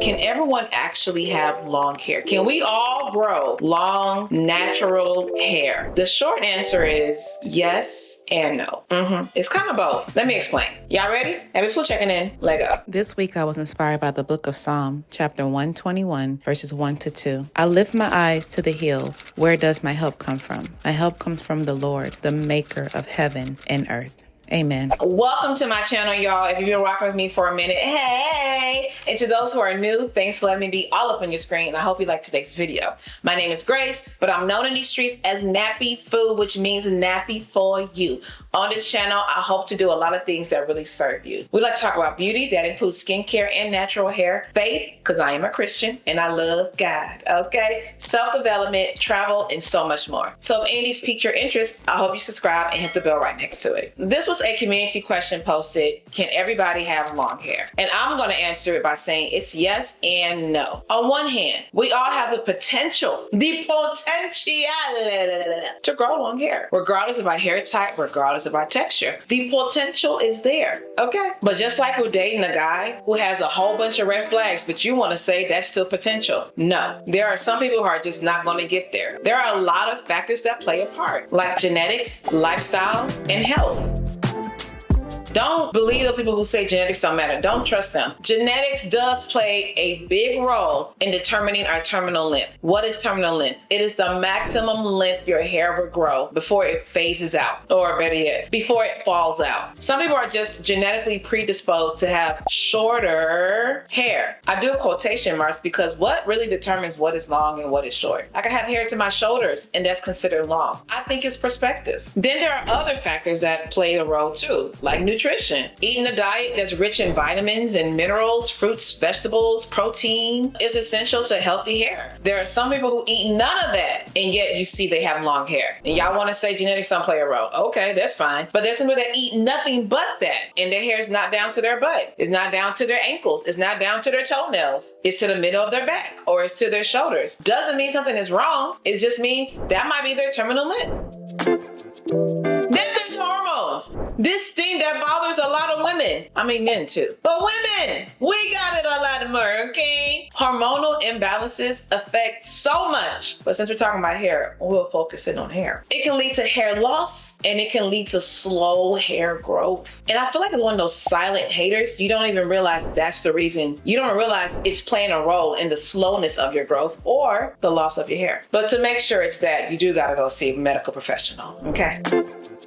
Can everyone actually have long hair? Can we all grow long, natural hair? The short answer is yes and no. It's kind of both. Let me explain. Y'all ready? NappyFu checking in. Let go. This week I was inspired by the book of Psalm, chapter 121, verses 1-2. I lift my eyes to the hills. Where does my help come from? My help comes from the Lord, the maker of heaven and earth. Amen. Welcome to my channel, y'all. If you've been rocking with me for a minute, hey! And to those who are new, thanks for letting me be all up on your screen, and I hope you like today's video. My name is Grace, but I'm known in these streets as NappyFu, which means nappy for you. On this channel, I hope to do a lot of things that really serve you. We like to talk about beauty, that includes skincare and natural hair, faith, because I am a Christian and I love God, okay? Self-development, travel, and so much more. So if any of these pique your interest, I hope you subscribe and hit the bell right next to it. This was a community question posted, can everybody have long hair? And I'm gonna answer it by saying it's yes and no. On one hand, we all have the potential to grow long hair, regardless of our hair type, regardless of our texture. The potential is there, okay? But just like with dating a guy who has a whole bunch of red flags, but you wanna say that's still potential. No, there are some people who are just not gonna get there. There are a lot of factors that play a part, like genetics, lifestyle, and health. Don't believe those people who say genetics don't matter. Don't trust them. Genetics does play a big role in determining our terminal length. What is terminal length? It is the maximum length your hair will grow before it phases out, or better yet, before it falls out. Some people are just genetically predisposed to have shorter hair. I do quotation marks because what really determines what is long and what is short? I can have hair to my shoulders and that's considered long. I think it's perspective. Then there are other factors that play a role too, like nutrition. Eating a diet that's rich in vitamins and minerals, fruits, vegetables, protein is essential to healthy hair. There are some people who eat none of that and yet you see they have long hair. And y'all want to say genetics don't play a role. Okay, that's fine. But there's some people that eat nothing but that and their hair is not down to their butt. It's not down to their ankles. It's not down to their toenails. It's to the middle of their back or it's to their shoulders. Doesn't mean something is wrong. It just means that might be their terminal length. Then there's hormones. This thing that bothers a lot of women. I mean men too. But women, we got it a lot more, okay? Hormonal imbalances affect so much. But since we're talking about hair, we'll focus in on hair. It can lead to hair loss and it can lead to slow hair growth. And I feel like it's one of those silent haters. You don't even realize that's the reason. You don't realize it's playing a role in the slowness of your growth or the loss of your hair. But to make sure it's that, you do gotta go see a medical professional, okay?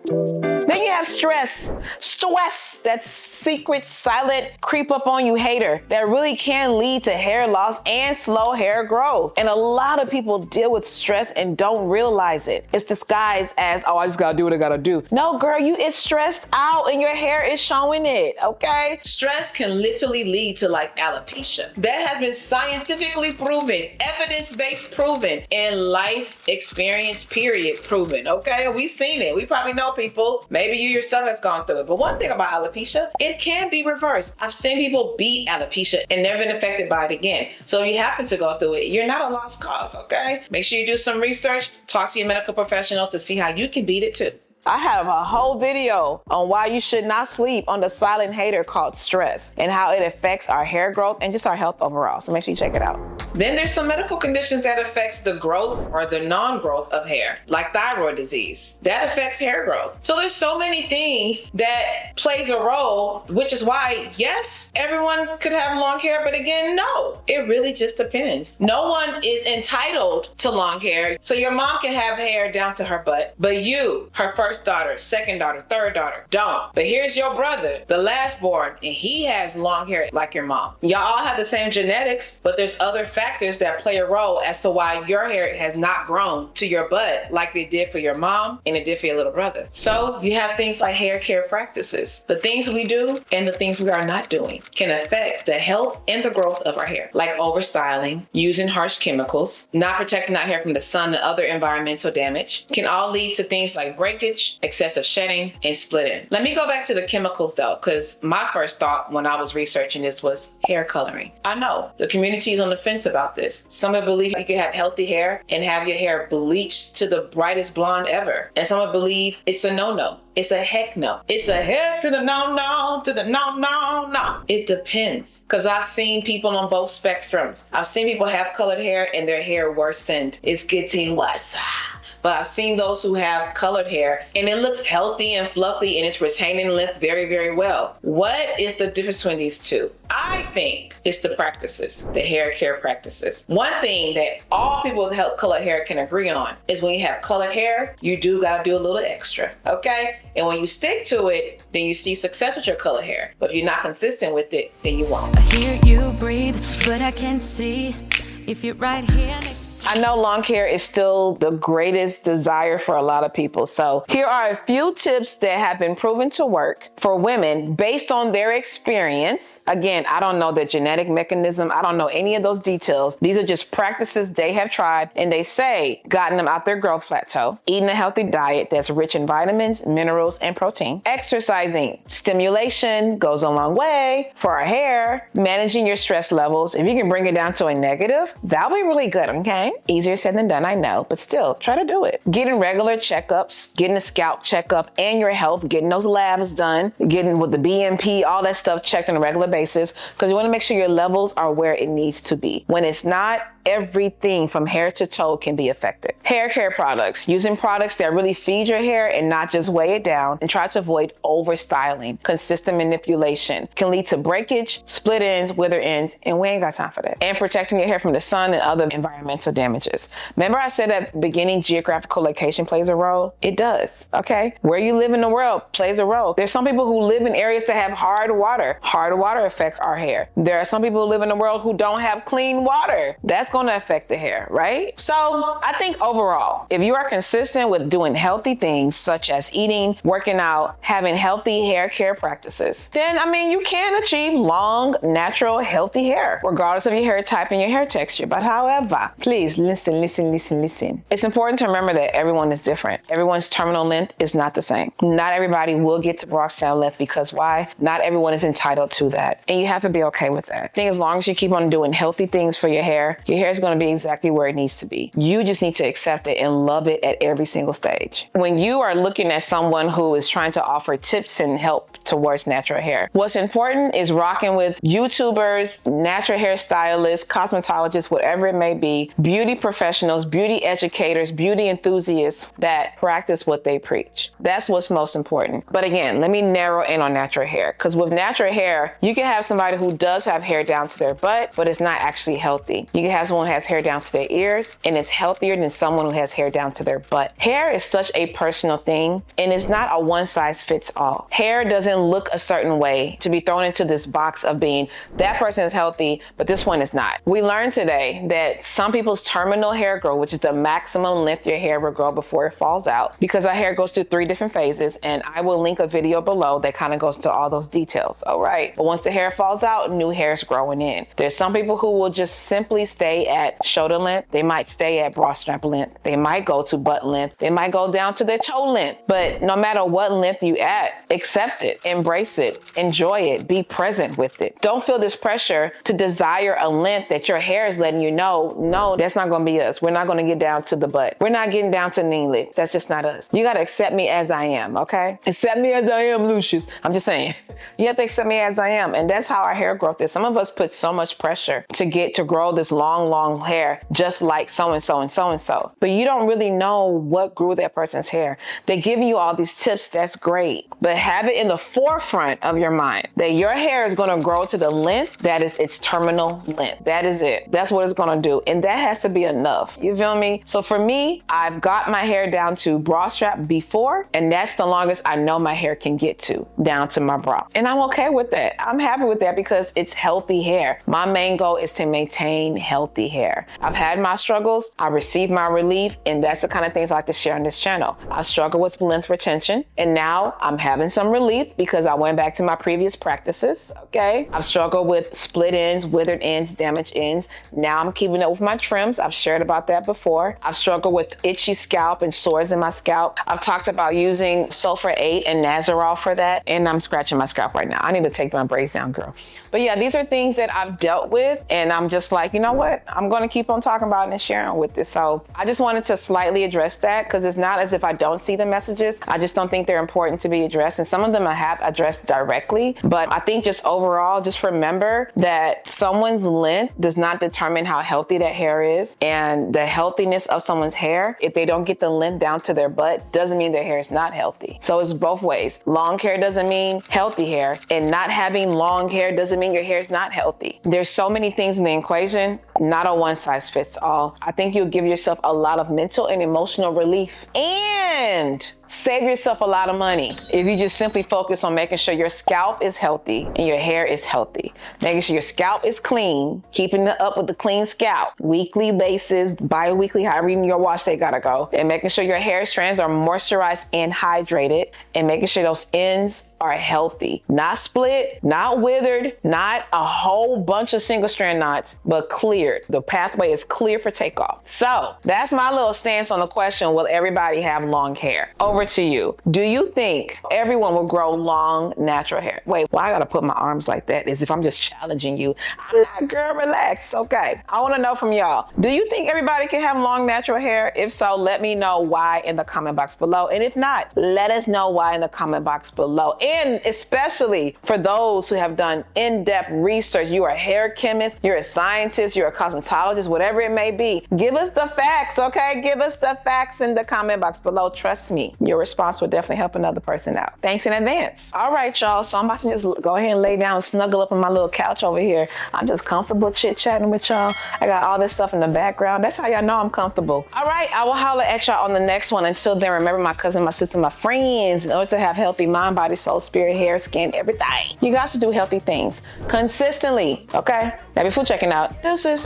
Then you have stress. Stress, that secret, silent, creep up on you hater that really can lead to hair loss and slow hair growth. And a lot of people deal with stress and don't realize it. It's disguised as, oh, I just gotta do what I gotta do. No, girl, you is stressed out and your hair is showing it, okay? Stress can literally lead to like alopecia. That has been scientifically proven, evidence-based proven, and life experience period proven, okay? We've seen it. We probably know people. Maybe you yourself has gone through it. But one thing about alopecia, it can be reversed. I've seen people beat alopecia and never been affected by it again. So if you happen to go through it, you're not a lost cause, okay? Make sure you do some research, talk to your medical professional to see how you can beat it too. I have a whole video on why you should not sleep on the silent hater called stress and how it affects our hair growth and just our health overall. So make sure you check it out. Then there's some medical conditions that affects the growth or the non-growth of hair, like thyroid disease. That affects hair growth. So there's so many things that plays a role, which is why, yes, everyone could have long hair, but again, no, it really just depends. No one is entitled to long hair. So your mom can have hair down to her butt, but you, her first daughter, second daughter, third daughter, don't. But here's your brother, the last born, and he has long hair like your mom. Y'all all have the same genetics, but there's other factors that play a role as to why your hair has not grown to your butt like it did for your mom and it did for your little brother. So you have things like hair care practices. The things we do and the things we are not doing can affect the health and the growth of our hair, like overstyling, using harsh chemicals, not protecting our hair from the sun and other environmental damage, can all lead to things like breakage, breakage, excessive shedding, and splitting. Let me go back to the chemicals though, because my first thought when I was researching this was hair coloring. I know the community is on the fence about this. Some believe you can have healthy hair and have your hair bleached to the brightest blonde ever. And some believe it's a no-no. It's a heck no. It's a heck to the no. It depends. Because I've seen people on both spectrums. I've seen people have colored hair and their hair worsened. It's getting worse. But I've seen those who have colored hair and it looks healthy and fluffy and it's retaining length very, very well. What is the difference between these two? I think it's the practices, the hair care practices. One thing that all people with colored hair can agree on is when you have colored hair, you do gotta do a little extra, okay? And when you stick to it, then you see success with your colored hair. But if you're not consistent with it, then you won't. I hear you breathe, but I can't see if you're right here next. I know long hair is still the greatest desire for a lot of people. So here are a few tips that have been proven to work for women based on their experience. Again, I don't know the genetic mechanism. I don't know any of those details. These are just practices they have tried and they say gotten them out their growth plateau. Eating a healthy diet that's rich in vitamins, minerals, and protein. Exercising. Stimulation goes a long way for our hair. Managing your stress levels. If you can bring it down to a negative, that'll be really good, okay? Easier said than done, I know, but still, try to do it. Getting regular checkups, getting a scalp checkup and your health, getting those labs done, getting with the BMP, all that stuff checked on a regular basis, because you want to make sure your levels are where it needs to be. When it's not, everything from hair to toe can be affected. Hair care products. Using products that really feed your hair and not just weigh it down, and try to avoid over styling. Consistent manipulation can lead to breakage, split ends, wither ends, and we ain't got time for that. And protecting your hair from the sun and other environmental damages. Remember I said at the beginning geographical location plays a role? It does, okay? Where you live in the world plays a role. There's some people who live in areas that have hard water. Hard water affects our hair. There are some people who live in the world who don't have clean water. That's going to affect the hair, right? So I think overall, if you are consistent with doing healthy things such as eating, working out, having healthy hair care practices, then you can achieve long, natural, healthy hair, regardless of your hair type and your hair texture. But however, please listen. It's important to remember that everyone is different. Everyone's terminal length is not the same. Not everybody will get to Brock style length because why? Not everyone is entitled to that. And you have to be okay with that. I think as long as you keep on doing healthy things for your hair is going to be exactly where it needs to be. You just need to accept it and love it at every single stage. When you are looking at someone who is trying to offer tips and help towards natural hair, what's important is rocking with YouTubers, natural hair stylists, cosmetologists, whatever it may be, beauty professionals, beauty educators, beauty enthusiasts that practice what they preach. That's what's most important. But again, let me narrow in on natural hair, because with natural hair, you can have somebody who does have hair down to their butt, but it's not actually healthy. You can have someone who has hair down to their ears and it's healthier than someone who has hair down to their butt. Hair is such a personal thing and it's not a one size fits all. Hair doesn't look a certain way to be thrown into this box of being that person is healthy, but this one is not. We learned today that some people's terminal hair growth, which is the maximum length your hair will grow before it falls out, because our hair goes through 3 different phases, and I will link a video below that kind of goes into all those details. All right. But once the hair falls out, new hair is growing in. There's some people who will just simply stay at shoulder length. They might stay at bra strap length. They might go to butt length. They might go down to their toe length. But no matter what length you at, accept it, embrace it, enjoy it, be present with it. Don't feel this pressure to desire a length that your hair is letting you know, no, that's not going to be us. We're not going to get down to the butt. We're not getting down to knee length. That's just not us. You got to accept me as I am, okay? Accept me as I am, Lucius. I'm just saying. You have to accept me as I am. And that's how our hair growth is. Some of us put so much pressure to grow this long hair just like so-and-so and so-and-so. But you don't really know what grew that person's hair. They give you all these tips. That's great. But have it in the forefront of your mind that your hair is going to grow to the length that is its terminal length. That is it. That's what it's going to do. And that has to be enough. You feel me? So for me, I've got my hair down to bra strap before, and that's the longest I know my hair can get to, down to my bra. And I'm okay with that. I'm happy with that because it's healthy hair. My main goal is to maintain healthy hair. I've had my struggles. I received my relief, and that's the kind of things I like to share on this channel. I struggle with length retention, and now I'm having some relief because I went back to my previous practices, okay? I've struggled with split ends, withered ends, damaged ends. Now I'm keeping up with my trims. I've shared about that before. I've struggled with itchy scalp and sores in my scalp. I've talked about using sulfur 8 and Nazarol for that. And I'm scratching my scalp right now. I need to take my braids down, girl. But yeah, these are things that I've dealt with. And I'm just like, you know what? I'm going to keep on talking about it and sharing with this. So I just wanted to slightly address that, because it's not as if I don't see the messages. I just don't think they're important to be addressed. And some of them I have addressed directly. But I think just overall, just remember that someone's length does not determine how healthy that hair is. And the healthiness of someone's hair, if they don't get the length down to their butt, doesn't mean their hair is not healthy. So it's both ways. Long hair doesn't mean healthy hair, and not having long hair doesn't mean your hair is not healthy. There's so many things in the equation, not a one size fits all. I think you'll give yourself a lot of mental and emotional relief, and save yourself a lot of money if you just simply focus on making sure your scalp is healthy and your hair is healthy. Making sure your scalp is clean, keeping it up with the clean scalp, weekly basis, bi-weekly, however in your wash they gotta go, and making sure your hair strands are moisturized and hydrated, and making sure those ends are healthy, not split, not withered, not a whole bunch of single strand knots, but cleared. The pathway is clear for takeoff. So that's my little stance on the question, will everybody have long hair? Over to you. Do you think everyone will grow long, natural hair? Wait, why I gotta put my arms like that? As if I'm just challenging you. I'm not, girl, relax. It's okay. I wanna know from y'all. Do you think everybody can have long, natural hair? If so, let me know why in the comment box below. And if not, let us know why in the comment box below. And especially for those who have done in-depth research, you are a hair chemist, you're a scientist, you're a cosmetologist, whatever it may be. Give us the facts, okay? Give us the facts in the comment box below. Trust me, your response will definitely help another person out. Thanks in advance. All right, y'all. So I'm about to just go ahead and lay down and snuggle up on my little couch over here. I'm just comfortable chit-chatting with y'all. I got all this stuff in the background. That's how y'all know I'm comfortable. All right, I will holler at y'all on the next one. Until then, remember, my cousin, my sister, my friends, in order to have healthy mind, body, soul, spirit, hair, skin, everything, you got to do healthy things consistently, okay? NappyFu checking out. Deuces.